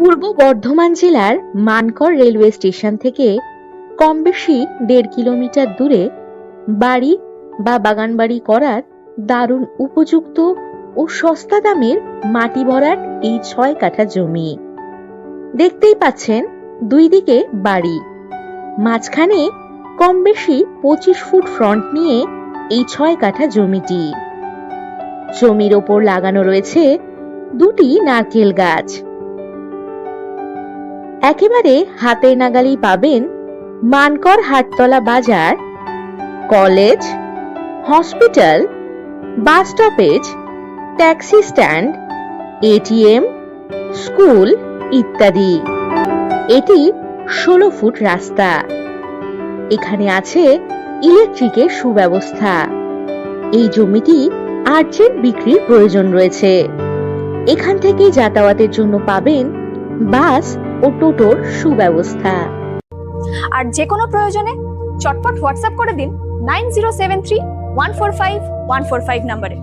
পূর্ব বর্ধমান জেলার Mankar railway station থেকে কম বেশি 1.5 কিলোমিটার দূরে বাড়ি বা বাগান বাড়ি করার দারুণ উপযুক্ত ও সস্তা দামের মাটি ভরাট এই 6 কাঠা জমি। দেখতেই পাচ্ছেন দুই দিকে বাড়ি, মাঝখানে কম বেশি 25 ফুট ফ্রন্ট নিয়ে এই 6 কাঠা জমিটি। জমির ওপর লাগানো রয়েছে 2টি নারকেল গাছ। একেবারে হাতের নাগালেই পাবেন মানকর হাটতলা বাজার, college, hospital, bus stoppage, taxi stand, ATM, school ইত্যাদি। এটি 16 ফুট রাস্তা। এখানে আছে ইলেকট্রিকের সুব্যবস্থা। এই জমিটি আর্জেন্ট বিক্রির প্রয়োজন রয়েছে। এখান থেকে যাতায়াতের জন্য পাবেন বাস ও টোটোর সুব্যবস্থা। আর যে কোনো প্রয়োজনে চটপট হোয়াটসঅ্যাপ করে দিন 9073145145 নম্বরে।